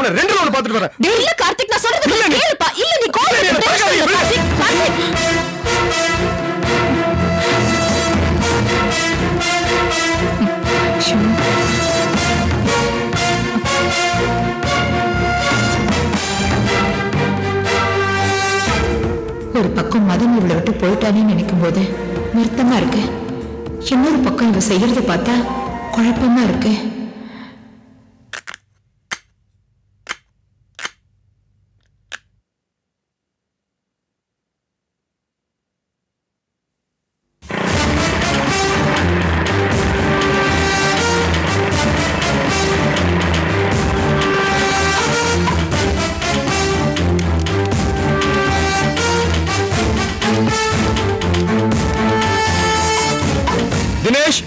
அவனை 2 நாள் பாத்துட்டு வரேன். இல்ல கார்த்திக் நான் சொல்றது கேளுப்பா. இல்ல நீ கோவப்படாத கார்த்திக். ஒரு பக்கம் மதன் இவளை விட்டு போயிட்டானே நினைக்கும் போது வருத்தமா இருக்கு. இன்னொரு பக்கம் இவ செய்யறத பார்த்தா குழப்பமா இருக்கு. दिनेश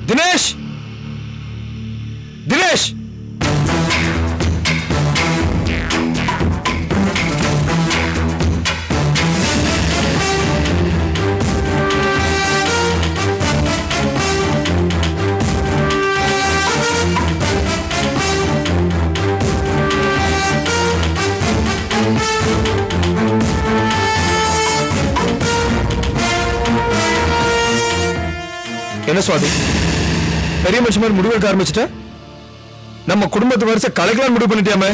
दिनेश दिनेश என்ன சுவாதி பெரிய மனுஷன் மாதிரி முடிவெடுக்க ஆரம்பிச்சுட்ட? நம்ம குடும்பத்து வரிசை கலைக்கலாம் முடிவு பண்ணிட்டியாமே.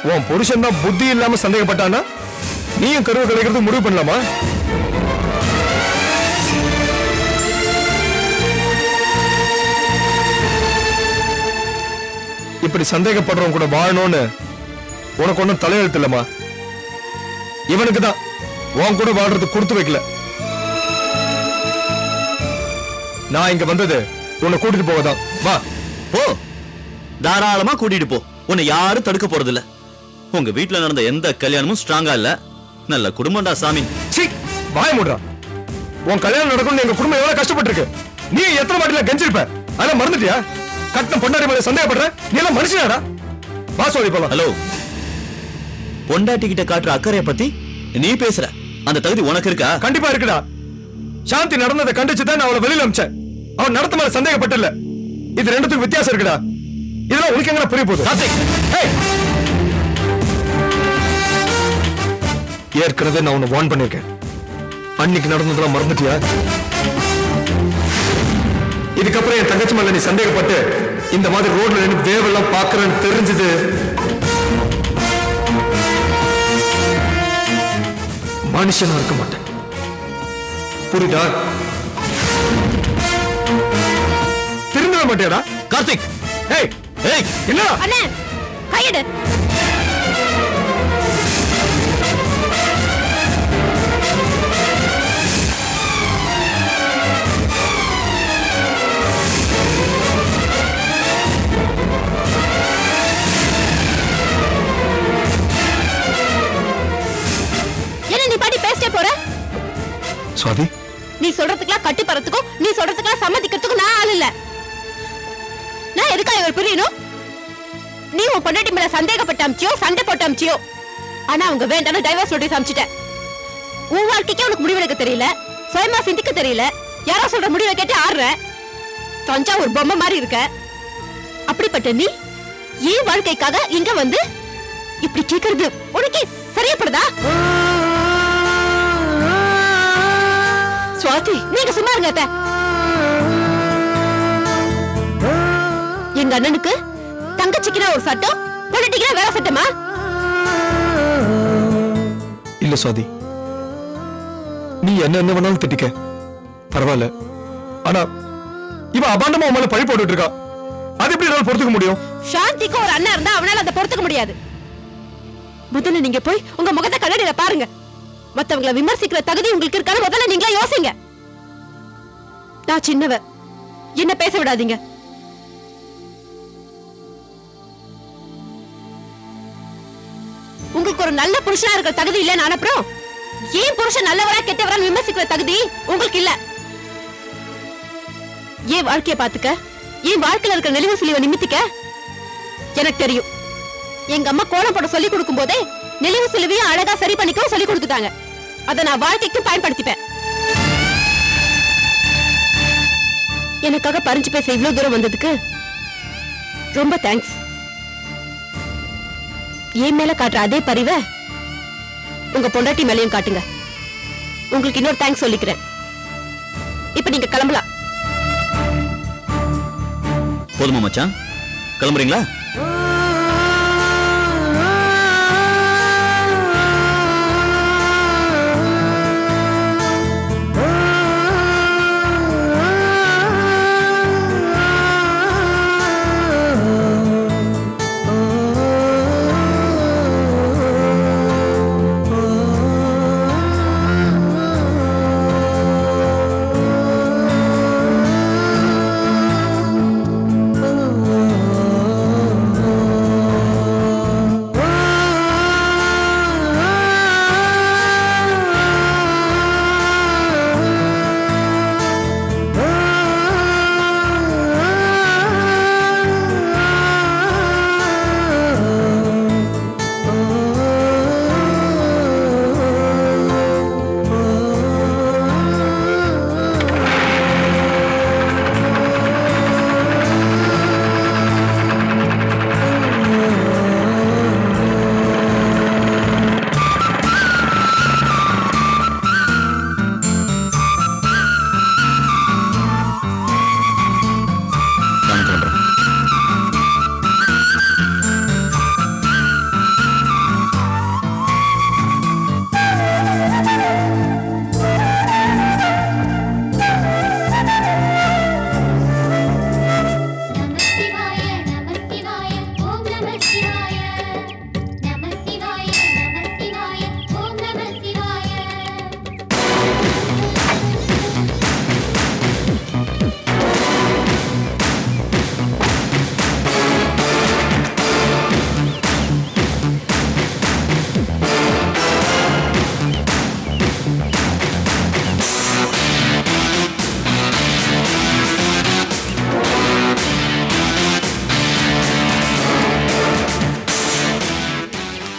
உன் புருஷன் தான் புத்தி இல்லாம சந்தேகப்பட்டானா நீயும் கருவை கலைக்கிறது முடிவு பண்ணலாமா? இப்படி சந்தேகப்படுறவங்க கூட வாழணும்னு உனக்கு ஒன்னும் தலையெழுத்து இல்லமா. இவனுக்கு தான் உன் கூட வாழ்றது கொடுத்து வைக்கல. நான் இங்க வந்தது உன்னை கூட்டிட்டு போவதான். வா போ, தாராளமா கூட்டிட்டு போ. உன்னை யாரும் தடுக்க போறது இல்ல. உங்க வீட்டுல நடந்த எந்த கல்யாணமும் ஸ்ட்ராங்கா இல்ல. நல்ல குடும்பம்டா சாமி. சீ, வாய மூடுறா. உன் கல்யாணம் நடக்கணும்னு எங்க குடும்பம் எவ்வளவு கஷ்டப்பட்டு இருக்கு. நீ எத்தனை மாட்டில கெஞ்சிருப்ப, அதெல்லாம் மறந்துட்டியா? கட்டின பொண்டாட்டி மேல சந்தேகப்படுற? நீ எல்லாம் மனுஷனாடா? வா சொல்லி போலாம். ஹலோ, பொண்டாட்டி கிட்ட காட்டுற அக்கறைய பத்தி நீ பேசுற அந்த தகுதி உனக்கு இருக்கா? கண்டிப்பா இருக்குடா. சாந்தி நடந்ததை கண்டிச்சுதான் நான் அவளை வெளியில அமிச்சேன். அவன் நடத்த மேல சந்தேகப்பட்டல. இது ரெண்டுத்துக்கும் வித்தியாசம் இருக்குடா. இதெல்லாம் உனக்கு எங்க புரிய போகுது? ஏற்கனவே நான் உன்னை வார்ன் பண்ணிருக்கேன். அன்னைக்கு நடந்ததெல்லாம் மறந்துட்டியா? இதுக்கப்புறம் என் தங்கச்சி மேல நீ சந்தேகப்பட்டு இந்த மாதிரி ரோட்ல நின்று வேவெல்லாம் பாக்குறேன்னு தெரிஞ்சது மனுஷனா இருக்க மாட்டேன். புரியுதா? திருந்தவே மாட்டியாடா கார்த்திக்? ஏய் ஏய், என்ன அண்ணே கையெடு. சுவாதி, நீ சொல்றதுக்குலாம் கட்டி பறத்துக்கும் நீ சொல்றதுக்குலாம் சம்மதிக்கிறதுக்கும் நான் ஆள் இல்ல. நான் எதுக்கா இவர் புரியணும்? நீ உன் பொண்டாட்டி மேல சந்தேகப்பட்ட அமிச்சியோ சண்டை போட்டு அமிச்சியோ, ஆனா அவங்க வேண்டாம் டைவர்ஸ் நோட்டீஸ் அமிச்சிட்ட. உன் வாழ்க்கைக்கே உனக்கு முடிவெடுக்க தெரியல, சுயமா சிந்திக்க தெரியல, யாரோ சொல்ற முடிவை கேட்டு ஆடுற. தஞ்சா ஒரு பொம்மை மாதிரி இருக்க. அப்படிப்பட்ட நீ ஏன் வாழ்க்கைக்காக இங்க வந்து இப்படி கேக்குறது உனக்கு சரியாப்படுதா? சுவாதி, நீங்க சும்மா இருங்க. எங்க அண்ணனுக்கு தங்கச்சிக்குனா ஒரு சட்டம், பொலிட்டிக்கா வேற சட்டமா? இல்ல சுவாதி, நீ என்ன வேணாலும் திட்டிக்க, பரவாயில்ல. ஆனா இவன் அபாண்டமா உன் மேல பழி போட்டுட்டு இருக்கா. அது எப்படி என்னால பொறுத்துக்க முடியும்? சாந்திக்கு ஒரு அண்ணன் இருந்தா அவனால அதை பொறுத்துக்க முடியாது. முதல்ல நீங்க போய் உங்க முகத்தை கண்ணாடியில பாருங்க. மத்தவங்களை விமர்சிக்கிற தகுதி உங்களுக்கு இருக்கான்னு முதல்ல நீங்களே யோசிங்க. நான் சின்னவ, என்ன பேச விடாதீங்க. உங்களுக்கு ஒரு நல்ல புருஷனா இருக்கிற தகுதி இல்ல. நான் அப்புறம் ஏன் புருஷன் நல்லவரா கெட்டவரா விமர்சிக்கிற தகுதி உங்களுக்கு இல்ல. ஏன் வாழ்க்கைய பாத்துக்க, ஏன் வாழ்க்கையில இருக்கிற நெளிவு சுழிவை நிமித்திக்க எனக்கு தெரியும். எங்க அம்மா கோலம் போட சொல்லி கொடுக்கும் போதே நெளிவு சுழிவையும் அழகா சரி பண்ணிக்கவும் சொல்லி கொடுத்துட்டாங்க. அதை நான் வாழ்க்கைக்கு பயன்படுத்திப்பேன். எனக்காக பறிஞ்சு பேச இவ்வளவு தூரம் வந்ததுக்கு ரொம்ப தேங்க்ஸ். என் மேல காட்டுற அதே பரிவை உங்க பொண்டாட்டி மேலையும் காட்டுங்க. உங்களுக்கு இன்னொரு தேங்க்ஸ் சொல்லிக்கிறேன். இப்ப நீங்க கிளம்பலாம். போதுமா மச்சான்? கிளம்புறீங்களா?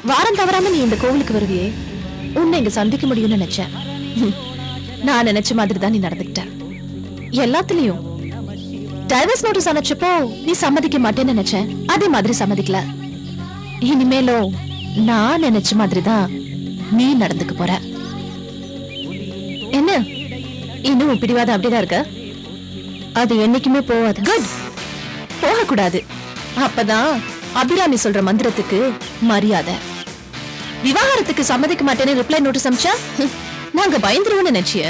வாரம் தவறாம நீ இந்த கோவிலுக்கு வருவியே, உன்னை இங்க சந்திக்க முடியும்னு நினைச்சேன். நான் நினைச்ச மாதிரி தான் நீ நடந்துக்கிட்ட. எல்லாத்துலயும் டைவர்ஸ் நோட்டீஸ் அனுப்பிச்சப்போ நீ சம்மதிக்க மாட்டேன்னு நினைச்சேன். அதே மாதிரி சம்மதிக்கல. இனிமேலும் நான் நினைச்ச மாதிரி தான் நீ நடந்துக்க போற. என்ன இன்னும் பிடிவாத அப்படிதான் இருக்க? அது என்னைக்குமே போகாது. குட், போகக்கூடாது. அப்பதான் அபிராமி சொல்ற மந்திரத்துக்கு மரியாதை. விவாகரத்துக்கு சம்மதிக்க மாட்டேன்னு ரிப்ளை நோட்டீஸ் அனுப்பிச்சா நாங்க பயந்துருவோம்னு நினைச்சிய?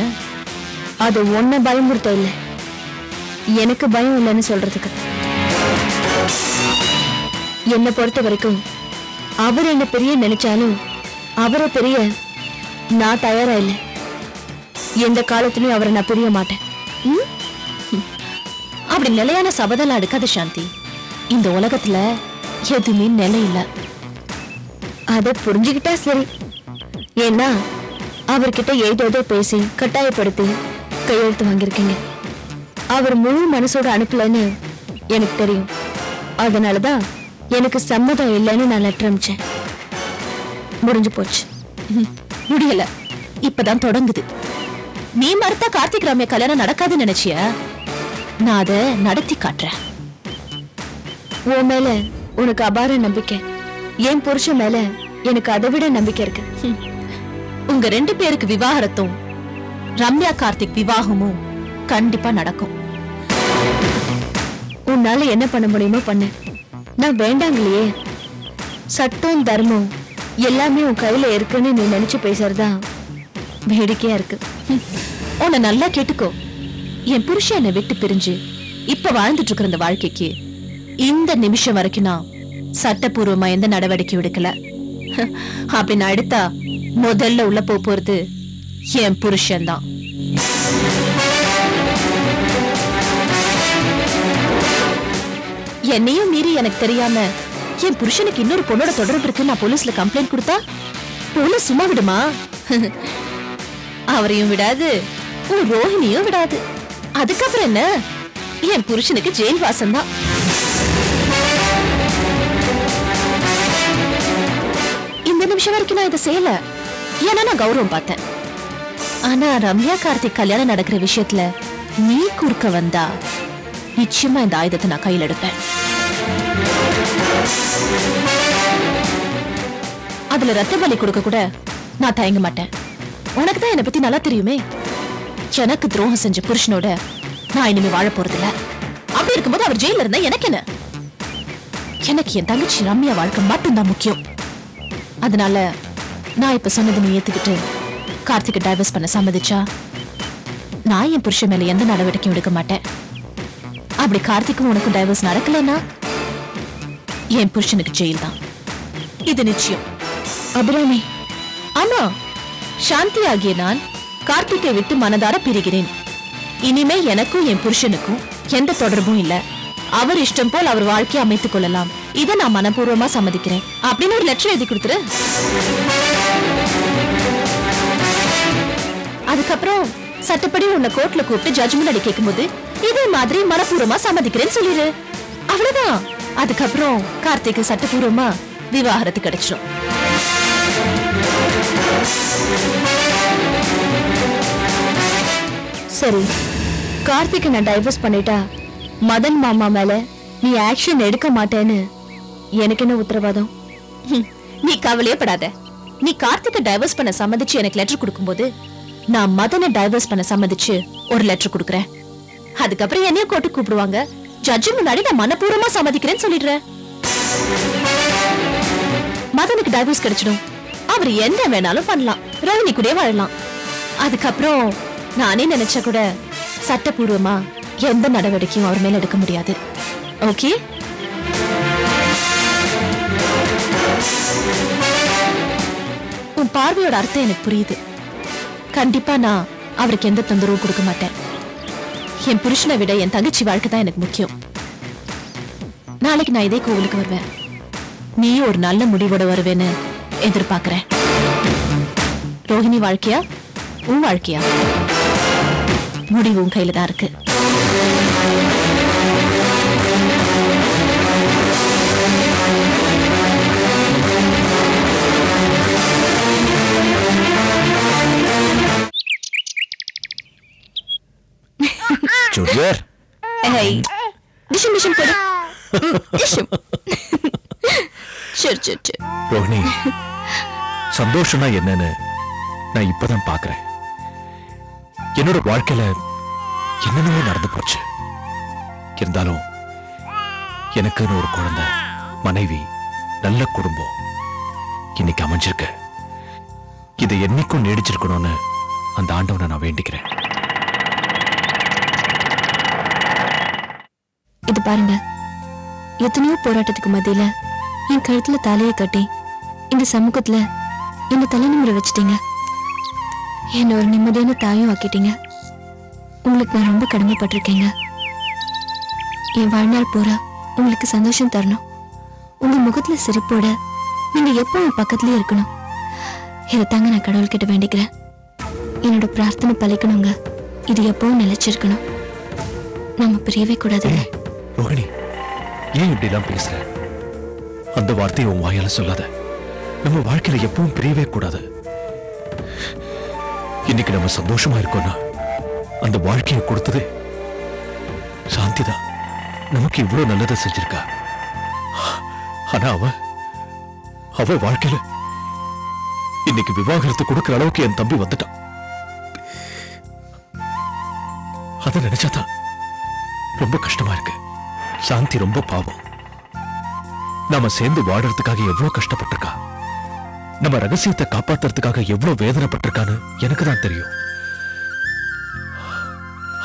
அது ஒன்ன பயமுறுத்த இல்ல, எனக்கு பயம் இல்லைன்னு சொல்றதுக்கு. என்னை பொறுத்த வரைக்கும் அவர் என்ன பெரிய நினைச்சாலும் அவரை பெரிய நான் தயாரா இல்லை. எந்த காலத்திலயும் அவரை நான் பிரிய மாட்டேன். அப்படி நிலையான சபதம் எடுக்காத சாந்தி. இந்த உலகத்துல எதுவுமே நிலை இல்ல. அத புரிஞ்சுக்கிட்டா சரி. ஏன்னா அவர்கிட்ட ஏதோ பேசி கட்டாயப்படுத்தி கையெழுத்து வாங்கியிருக்கீங்க. அவர் முழு மனசோட அனுப்பலன்னு எனக்கு தெரியும். அதனாலதான் எனக்கு சம்மதம் இல்லைன்னு நான் லெட்டர் அனுப்பிச்சேன். முடிஞ்சு போச்சு. முடியல, இப்பதான் தொடங்குது. நீ மறுத்தா கார்த்திக் ராமியா கல்யாணம் நடக்காதுன்னு நினைச்சியா? நான் அதை நடத்தி காட்டுறேன். உன் மேல உனக்கு அபார நம்பிக்கை, என் புருஷன் மேல எனக்கு அதை விட நம்பிக்கை இருக்கு. உங்க 2 பேருக்கு விவாகரத்தும் ரம்யா கார்த்திக் விவாகமும் கண்டிப்பா நடக்கும். உன்னால என்ன பண்ண முடியுமோ பண்ணு. நான் வேண்டாங்களையே. சட்டம் தர்மம் எல்லாமே உன் கையில இருக்குன்னு நீ நினைச்சு பேசுறதா வேடிக்கையா இருக்கு. உன்னை நல்லா கேட்டுக்கோ. என் புருஷன் என்னை விட்டு பிரிஞ்சு இப்ப வாழ்ந்துட்டு இருக்கிற இந்த வாழ்க்கைக்கு இந்த நிமிஷம் வரைக்கும் நான் சட்டப்பூர்வமா எந்த நடவடிக்கை எடுக்கல. அப்படி நான் எடுத்தா முதல்ல உள்ள போறது என் புருஷன் தான். என்னையும் மீறி எனக்கு தெரியாம என் புருஷனுக்கு இன்னொரு பொண்ணோட தொடர்பு இருக்கு நான் போலீஸ்ல கம்ப்ளைண்ட் கொடுத்தா போலீஸ் சும்மா விடுமா? அவரையும் விடாது, உன் ரோஹிணியும் விடாது. அதுக்கப்புறம் என்ன, என் புருஷனுக்கு ஜெயில் வாசம் தான். இந்த நிமிஷம் வரைக்கும் நான் இதை செய்யல. ஏன்னா நான் கௌரவம் பார்த்தேன். ஆனா ரம்யா கார்த்திக் கல்யாணம் நடக்கிற விஷயத்துல நீ குறுக்க வந்தா நிச்சயமா இந்த ஆயுதத்தை நான் கையில் எடுப்பேன். அதுல ரத்த பலி கொடுக்க கூட நான் தயங்க மாட்டேன். உனக்கு தான் என்னை பத்தி நல்லா தெரியுமே. எனக்கு துரோகம் செஞ்ச புருஷனோட நான் இனிமே வாழ போறதில்ல. அப்படி இருக்கும்போது அவர் ஜெயில இருந்தா எனக்கு என்ன? எனக்கு என் தங்கச்சி ரம்யா வாழ்க்கை மட்டும்தான் முக்கியம். அதனால நான் இப்ப சொன்னதை நீ ஏத்துக்கிட்டு கார்த்திகை டைவர்ஸ் பண்ண சம்மதிச்சா நான் என் புருஷன் மேல எந்த நடவடிக்கையும் எடுக்க மாட்டேன். அப்படி கார்த்திக்கும் உனக்கும் டைவர்ஸ் நடக்கலன்னா என் புருஷனுக்கு ஜெயில் தான். இது நிச்சயம். அபிராமி, ஆமா, சாந்தி ஆகிய நான் கார்த்திகை விட்டு மனதார பிரிகிறேன். இனிமே எனக்கும் என் புருஷனுக்கும் எந்த தொடர்பும் இல்ல. அவர் இஷ்டம் போல் அவர் வாழ்க்கையை அமைத்துக் கொள்ளலாம். இதை நான் மனப்பூர்வமா சம்மதிக்கிறேன் அப்படின்னு ஒரு லெட்டர் எழுதி கொடுத்துரு. அதுக்கப்புறம் சட்டப்படி உன்னை கோர்ட்ல கூப்பிட்டு ஜட்ஜ் முன்னாடி கேட்கும்போது இதே மாதிரி மனப்பூர்வமா சம்மதிக்கிறேன்னு சொல்லிடு. அவ்வளவுதான். அதுக்கப்புறம் கார்த்திக்கு சட்டப்பூர்வமா விவாகரத்து கிடைச்சிடும். சரி, கார்த்திகை நான் டைவர்ஸ் பண்ணிட்டா மதன் மாமா மேல நீ ஆக்ஷன் எடுக்க மாட்டேன்னு எனக்கு என்ன உத்தரவாதம்? நீ கவலையே படாத. நீ கார்த்திகை டைவர்ஸ் பண்ண சம்மதிச்சு எனக்கு லெட்டர் கொடுக்கும்போது நான் மதனை டைவர்ஸ் பண்ண சம்மதிச்சு ஒரு லெட்டர் கொடுக்குறேன். அதுக்கப்புறம் என்னைய கோர்ட்டு கூப்பிடுவாங்க. ஜட்ஜு முன்னாடி நான் மனப்பூர்வமா சம்மதிக்கிறேன்னு சொல்லிடுறேன். மதனுக்கு டைவர்ஸ் கிடைச்சிடும். அவர் என்ன வேணாலும் பண்ணலாம். ரோஹிணி கூட வாழலாம். அதுக்கப்புறம் நானே நினைச்சா கூட சட்டப்பூர்வமா எந்த நடவடிக்கையும் அவர் மேல எடுக்க முடியாது. ஓகே? உன் பார்வையோட அர்த்தம் எனக்கு புரியுது. கண்டிப்பா நான் அவருக்கு எந்த தொந்தரவும் கொடுக்க மாட்டேன். என் புருஷனை விட என் தங்கச்சி வாழ்க்கை தான் எனக்கு முக்கியம். நாளைக்கு நான் இதே கோவிலுக்கு வருவேன். நீ ஒரு நல்ல முடிவோட வருவேன்னு எதிர்பார்க்கிறேன். ரோஹிணி வாழ்க்கையா உன் வாழ்க்கையா? முடிவு உன் கையில தான் இருக்கு. ஜூனியர், ஏய், டிஷம் டிஷம் போடு. டிஷம். சரி சரி சரி. ரோஹிணி, சந்தோஷம்னா என்னன்னு நான் இப்பதான் பாக்குறேன். என்னோட வாழ்க்கையில என்னென்னவோ நடந்து போச்சு. இருந்தாலும் எனக்குன்னு ஒரு குழந்தை, மனைவி, நல்ல குடும்பம் இன்னைக்கு அமைஞ்சிருக்கு. இதை என்னைக்கும் நீடிச்சிருக்கணும்னு அந்த ஆண்டவனை நான் வேண்டிக்கிறேன். இது பாருங்க, எத்தனையோ போராட்டத்துக்கு மத்தியில என் கழுத்துல தலையை கட்டி இந்த சமூகத்துல என்ன தலைநிமிர வச்சிட்டீங்க. என்ன ஒரு நிம்மதியான தாயும் ஆக்கிட்டீங்க. உங்களுக்கு நான் ரொம்ப கடமைப்பட்டிருக்கேங்க. என் வாழ்நாள் பூரா உங்களுக்கு சந்தோஷம் தரணும். உங்க முகத்துல சிரிப்போட நீங்க எப்போ என் பக்கத்துலயே இருக்கணும். இதை தாங்க நான் கடவுள்கிட்ட வேண்டிக்கிறேன். என்னோட பிரார்த்தனை பலிக்கணுங்க. இது எப்பவும் நிலைச்சிருக்கணும். நம்ம பிரியவே கூடாது. ரோஹிணி, ஏன் இப்படி எல்லாம் பேசுற? அந்த வார்த்தையை உன் வாயால சொல்லாத. நம்ம வாழ்க்கையில எப்பவும் பிரியவே கூடாது. இன்னைக்கு நம்ம சந்தோஷமா இருக்கோம்னா அந்த வாழ்க்கையை கொடுத்தது சாந்திதான். நமக்கு இவ்வளவு நல்லதை செஞ்சிருக்கா. ஆனா அவ வாழ்க்கையில இன்னைக்கு விவாகரத்து கொடுக்கிற அளவுக்கு என் தம்பி வந்துட்டான். அதை நினைச்சாதான் ரொம்ப கஷ்டமா இருக்கு. சாந்தி ரொம்ப பாவம். நாம சேர்ந்து வாழறதுக்காக எவ்வளவு கஷ்டப்பட்டிருக்கா. நம்ம ரகசியத்தை காப்பாத்துறதுக்காக எவ்வளவு வேதனைப்பட்டிருக்கான்னு எனக்கு தான் தெரியும்.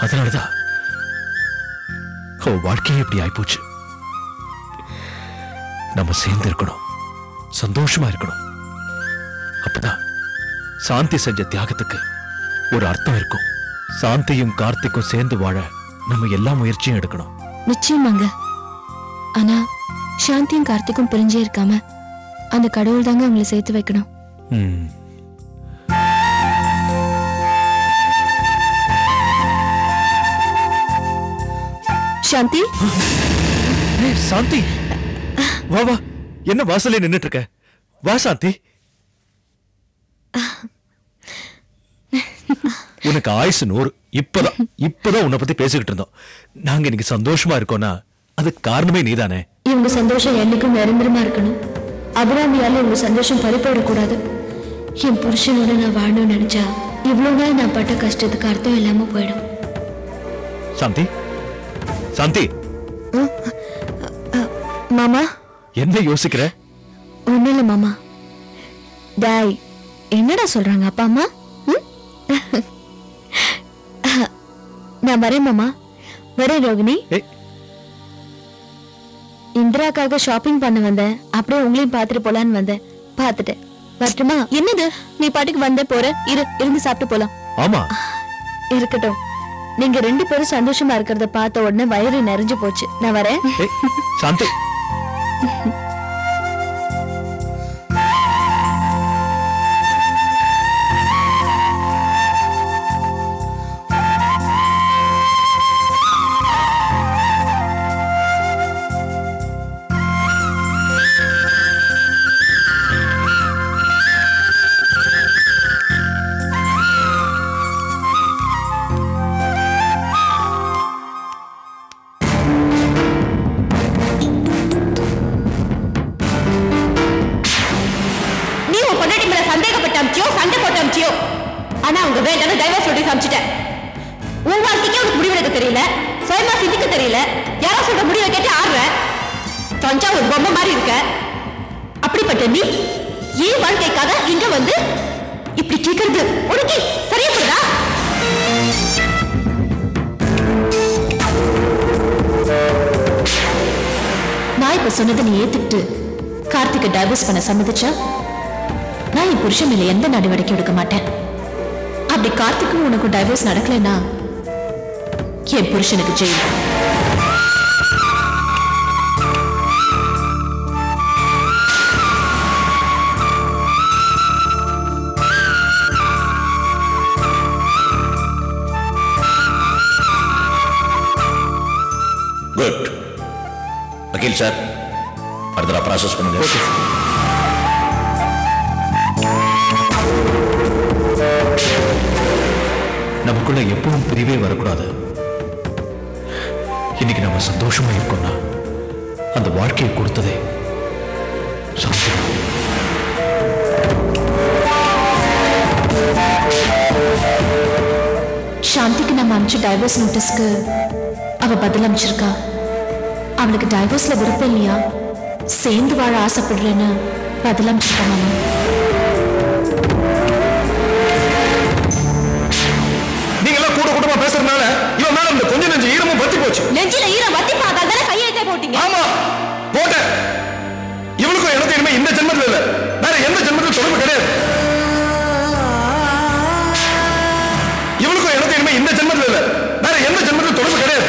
அதனாலதான் அவ வாழ்க்கையே இப்படி ஆயிப்போச்சு. நம்ம சேர்ந்து இருக்கணும், சந்தோஷமா இருக்கணும். அப்பதான் சாந்தி செஞ்ச தியாகத்துக்கு ஒரு அர்த்தம் இருக்கும். சாந்தியும் கார்த்திக்கும் சேர்ந்து வாழ நம்ம எல்லா முயற்சியும் எடுக்கணும். நிச்சயமாங்க. ஆனா சாந்தியும் கார்த்திக்கும் பிரிஞ்சே இருக்காம அந்த கடவுள் தாங்க அவங்களை சேர்த்து வைக்கணும். சாந்தி, சாந்தி, வா வா. என்ன வாசல்ல நின்னுட்டு இருக்க? வா சாந்தி. உனக்கு ஆயுசு 100. இப்பதான் உன்னை பத்தி பேசிக்கிட்டு இருந்தோம். நாங்க இன்னைக்கு சந்தோஷமா இருக்கோம்னா அதுக்கு காரணமே நீதானே. இவங்க சந்தோஷம் என்னைக்கும் நிரந்தரமா இருக்கணும். அபிராமியால இவங்க சந்தோஷம் பறிப்போடக்கூடாது. என் புருஷனோட நான் வாழணும்னு நினைச்சா இவ்வளவு நாள் நான் பட்ட கஷ்டத்துக்கு அர்த்தம் இல்லாம போயிடும். சாந்தி, சாந்தி. மாமா என்ன யோசிக்கிற? ஒண்ணு இல்ல மாமா. டாய் என்னடா சொல்றாங்க அப்பா அம்மா? நான் வரேன் மாமா, வரேன் ரோகிணி. இந்திராக்காக ஷாப்பிங் பண்ண வந்தேன். அப்படியே உங்களையும் பாத்துட்டு போலான்னு வந்தேன். பாத்துட்டேன். வரட்டுமா? என்னது நீ பாட்டுக்கு வந்த போற? இருந்து சாப்பிட்டு போலாம். ஆமா இருக்கட்டும். நீங்க 2 பேரும் சந்தோஷமா இருக்கிறத பார்த்த உடனே வயிறு நிறைஞ்சு போச்சு. நான் வரேன். சாந்தி. சண்டை போட்டு அமிச்சியோ, ஆனா அவங்க வேண்டாம் டைவர்ஸ் நோட்டீஸ் அமிச்சிட்டேன். உன் வாழ்க்கைக்கு உனக்கு முடிவெடுக்க தெரியல, சுயமா சிந்திக்க தெரியல. யாரோ சொல்ற முடிவை கேட்டு ஆடுற. தஞ்சாவூர் பொம்மை மாதிரி இருக்க. அப்படிப்பட்ட நீ ஏன் வாழ்க்கைக்காக இங்க வந்து இப்படி கேட்கறது உனக்கு சரியாப்படுதா? நான் இப்ப சொன்னதை நீ ஏத்துக்கிட்டு கார்த்திகை டைவர்ஸ் பண்ண சம்மதிச்சா நான் என் புருஷன் மேல எந்த நடவடிக்கை எடுக்க மாட்டேன். அப்படி கார்த்திக்கும் உனக்கு டைவர்ஸ் நடக்கலன்னா என் புருஷனுக்கு ஜெயில். குட். வக்கீல் சார், அடுத்த ப்ராசஸ் பண்ணுங்க. நமக்குள்ள எப்பவும் பிரிவே வரக்கூடாது. இன்னைக்கு நம்ம சந்தோஷமா இருக்கோம்னா அந்த வாழ்க்கையை கொடுத்ததே சாந்தி. சாந்திக்கு நம்ம அனுப்பிச்ச டைவர்ஸ் நோட்டீஸ்க்கு அவ பதில் அனுப்பிச்சிருக்கா. அவளுக்கு டைவர்ஸ்ல விருப்பம் இல்லையா, சேர்ந்து வாழ ஆசைப்படுறேன்னு பதில் அனுப்பிச்சிருக்கா. மாமா, கூட்டமா பேசுறதுனால இவன் மேல இந்த கொஞ்ச நெஞ்சு ஈரமும் வத்தி போச்சு. நெஞ்சில ஈரம் வத்தி பார்த்தால கையெழுத்தே போட்டீங்க. ஆமா போட்டேன். இவளுக்கும் எனக்கு இனிமே இந்த ஜென்மத்துல இல்ல, வேற எந்த ஜென்மத்திலும் தொடர்பு கிடையாது. இவளுக்கும் எனக்கு இனிமே இந்த ஜென்மத்துல இல்ல, வேற எந்த ஜென்மத்திலும் தொடர்பு கிடையாது.